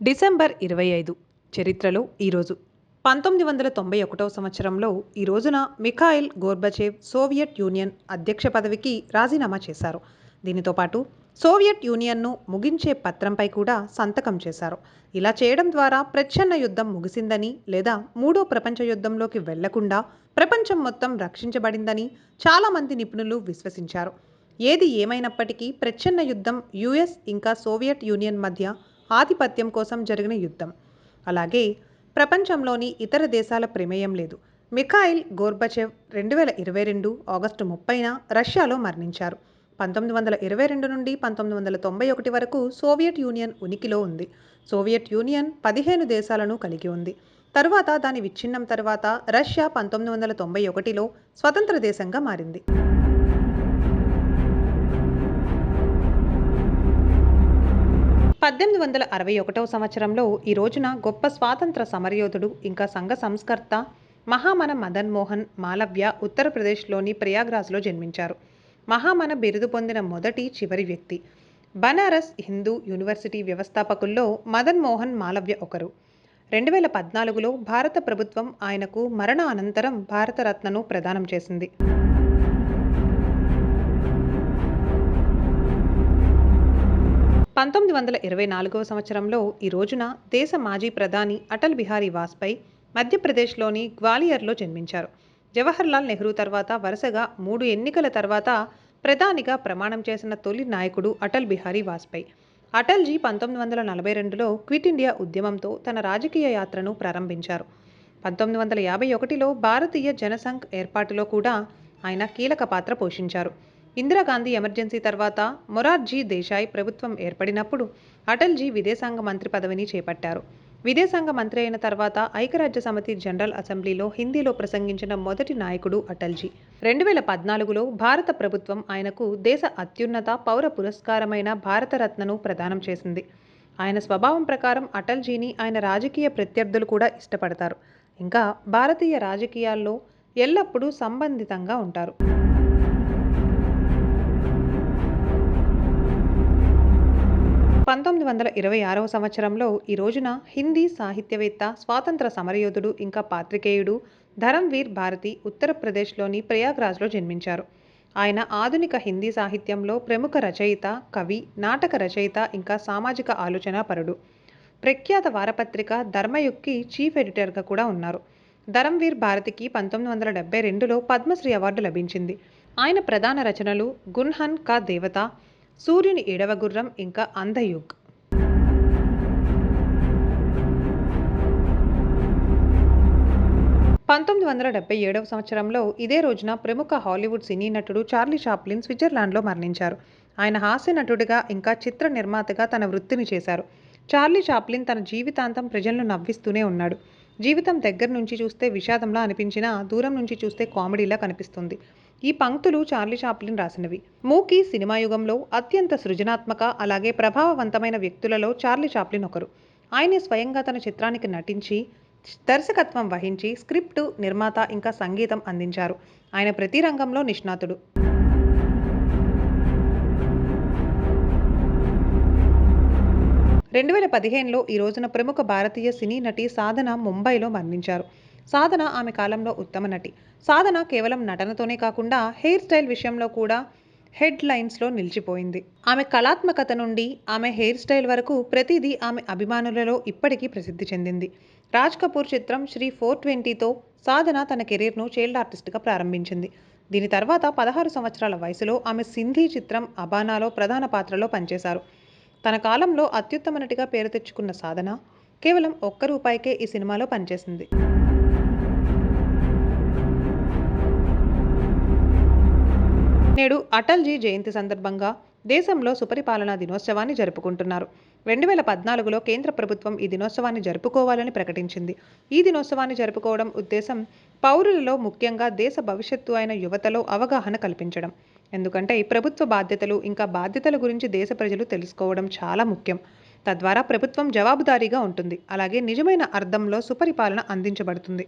December 25 చరిత్రలో ఈరోజు 1991 సంవత్సరంలో ఈ రోజున మిఖాయిల్ గోర్బచేవ్ సోవియట్ యూనియన్ అధ్యక్ష పదవికి రాజీనామా చేశారు. దీనితో పాటు సోవియట్ యూనియన్ను ముగించే పత్రంపై కూడా సంతకం చేశారు. ఇలా చేయడం ద్వారా ప్రచ్ఛన్న యుద్ధం ముగిసిందని లేదా మూడో ప్రపంచ యుద్ధంలోకి వెళ్లకుండా ప్రపంచం మొత్తం రక్షించబడిందని చాలామంది నిపుణులు విశ్వసించారు. ఏది ఏమైనప్పటికీ ప్రచ్ఛన్న యుద్ధం యుఎస్ ఇంకా సోవియట్ యూనియన్ మధ్య ఆధిపత్యం కోసం జరిగిన యుద్ధం. అలాగే ప్రపంచంలోని ఇతర దేశాల ప్రమేయం లేదు. మిఖాయిల్ గోర్బచేవ్ 2022 ఆగస్టు 30న రష్యాలో మరణించారు. 1922 నుండి 1991 వరకు సోవియట్ యూనియన్ ఉనికిలో ఉంది. సోవియట్ యూనియన్ 15 దేశాలను కలిగి ఉంది. తరువాత దాని విచ్ఛిన్నం తర్వాత రష్యా 1991లో స్వతంత్ర దేశంగా మారింది. 1861 సంవత్సరంలో ఈ రోజున గొప్ప స్వాతంత్ర సమరయోధుడు ఇంకా సంఘ సంస్కర్త మహామన మదన్ మోహన్ మాలవ్య ఉత్తరప్రదేశ్లోని ప్రయాగ్రాజ్లో జన్మించారు. మహామన బిరుదు పొందిన మొదటి చివరి వ్యక్తి. బనారస్ హిందూ యూనివర్సిటీ వ్యవస్థాపకుల్లో మదన్ మోహన్ మాలవ్య ఒకరు. 2014లో భారత ప్రభుత్వం ఆయనకు మరణ అనంతరం భారతరత్నను ప్రదానం చేసింది. 1924 సంవత్సరంలో ఈ రోజున దేశ మాజీ ప్రధాని అటల్ బిహారీ వాజ్పేయి మధ్యప్రదేశ్లోని గ్వాలియర్లో జన్మించారు. జవహర్లాల్ నెహ్రూ తర్వాత వరుసగా 3 ఎన్నికల తర్వాత ప్రధానిగా ప్రమాణం చేసిన తొలి నాయకుడు అటల్ బిహారీ వాజ్పేయి. అటల్జీ 1942లో క్విట్ ఇండియా ఉద్యమంతో తన రాజకీయ యాత్రను ప్రారంభించారు. 1951లో భారతీయ జనసంఘ్ ఏర్పాటులో కూడా ఆయన కీలక పాత్ర పోషించారు. ఇందిరాగాంధీ ఎమర్జెన్సీ తర్వాత మొరార్జీ దేశాయ్ ప్రభుత్వం ఏర్పడినప్పుడు అటల్జీ విదేశాంగ మంత్రి పదవిని చేపట్టారు. విదేశాంగ మంత్రి అయిన తర్వాత ఐక్యరాజ్య సమితి జనరల్ అసెంబ్లీలో హిందీలో ప్రసంగించిన మొదటి నాయకుడు అటల్జీ. 2014లో భారత ప్రభుత్వం ఆయనకు దేశ అత్యున్నత పౌర పురస్కారమైన భారతరత్నను ప్రదానం చేసింది. ఆయన స్వభావం ప్రకారం అటల్జీని ఆయన రాజకీయ ప్రత్యర్థులు కూడా ఇష్టపడతారు. ఇంకా భారతీయ రాజకీయాల్లో ఎల్లప్పుడూ సంబంధితంగా ఉంటారు. 1926 సంవత్సరంలో ఈ రోజున హిందీ సాహిత్యవేత్త, స్వాతంత్ర సమరయోధుడు ఇంకా పాత్రికేయుడు ధరంవీర్ భారతి ఉత్తరప్రదేశ్లోని ప్రయాగ్రాజ్లో జన్మించారు. ఆయన ఆధునిక హిందీ సాహిత్యంలో ప్రముఖ రచయిత, కవి, నాటక రచయిత ఇంకా సామాజిక ఆలోచనాపరుడు. ప్రఖ్యాత వారపత్రిక ధర్మయుగ్కి చీఫ్ ఎడిటర్గా కూడా ఉన్నారు. ధరంవీర్ భారతికి 1972లో పద్మశ్రీ అవార్డు లభించింది. ఆయన ప్రధాన రచనలు గున్హన్ కా దేవత, సూర్యుని ఏడవ గుర్రం ఇంకా అంధయుగ్. 1977 సంవత్సరంలో ఇదే రోజున ప్రముఖ హాలీవుడ్ సినీ నటుడు చార్లీ చాప్లిన్ స్విట్జర్లాండ్లో మరణించారు. ఆయన హాస్య నటుడిగా ఇంకా చిత్ర నిర్మాతగా తన వృత్తిని చేశారు. చార్లీ చాప్లిన్ తన జీవితాంతం ప్రజలను నవ్విస్తూనే ఉన్నాడు. జీవితం దగ్గర నుంచి చూస్తే విషాదంలా అనిపించినా దూరం నుంచి చూస్తే కామెడీలా కనిపిస్తుంది. ఈ పంక్తులు చార్లీ చాప్లిన్ రాసినవి. మూకీ సినిమా యుగంలో అత్యంత సృజనాత్మక అలాగే ప్రభావవంతమైన వ్యక్తులలో చార్లీ చాప్లిన్ ఒకరు. ఆయనే స్వయంగా తన చిత్రానికి నటించి, దర్శకత్వం వహించి, స్క్రిప్టు, నిర్మాత ఇంకా సంగీతం అందించారు. ఆయన ప్రతి రంగంలో నిష్ణాతుడు. 2015లో ఈ రోజున ప్రముఖ భారతీయ సినీ నటి సాధన ముంబైలో మరణించారు. సాధన ఆమె కాలంలో ఉత్తమ నటి. సాధన కేవలం నటనతోనే కాకుండా హెయిర్ స్టైల్ విషయంలో కూడా హెడ్ లైన్స్లో నిలిచిపోయింది. ఆమె కళాత్మకత నుండి ఆమె హెయిర్ స్టైల్ వరకు ప్రతిదీ ఆమె అభిమానులలో ఇప్పటికీ ప్రసిద్ధి చెందింది. రాజ్ కపూర్ చిత్రం శ్రీ 420తో సాధన తన కెరీర్ను చైల్డ్ ఆర్టిస్ట్గా ప్రారంభించింది. దీని తర్వాత 16 సంవత్సరాల వయసులో ఆమె సింధీ చిత్రం అబానాలో ప్రధాన పాత్రలో పనిచేశారు. తన కాలంలో అత్యుత్తమ నటిగా పేరు తెచ్చుకున్న సాధన కేవలం ₹1కే ఈ సినిమాలో పనిచేసింది. నేడు అటల్జీ జయంతి సందర్భంగా దేశంలో సుపరిపాలనా దినోత్సవాన్ని జరుపుకుంటున్నారు. 2014లో కేంద్ర ప్రభుత్వం ఈ దినోత్సవాన్ని జరుపుకోవాలని ప్రకటించింది. ఈ దినోత్సవాన్ని జరుపుకోవడం ఉద్దేశం పౌరులలో, ముఖ్యంగా దేశ భవిష్యత్తు అయిన యువతలో అవగాహన కల్పించడం. ఎందుకంటే ఈ ప్రభుత్వ బాధ్యతలు ఇంకా బాధ్యతల గురించి దేశ ప్రజలు తెలుసుకోవడం చాలా ముఖ్యం. తద్వారా ప్రభుత్వం జవాబుదారీగా ఉంటుంది. అలాగే నిజమైన అర్థంలో సుపరిపాలన అందించబడుతుంది.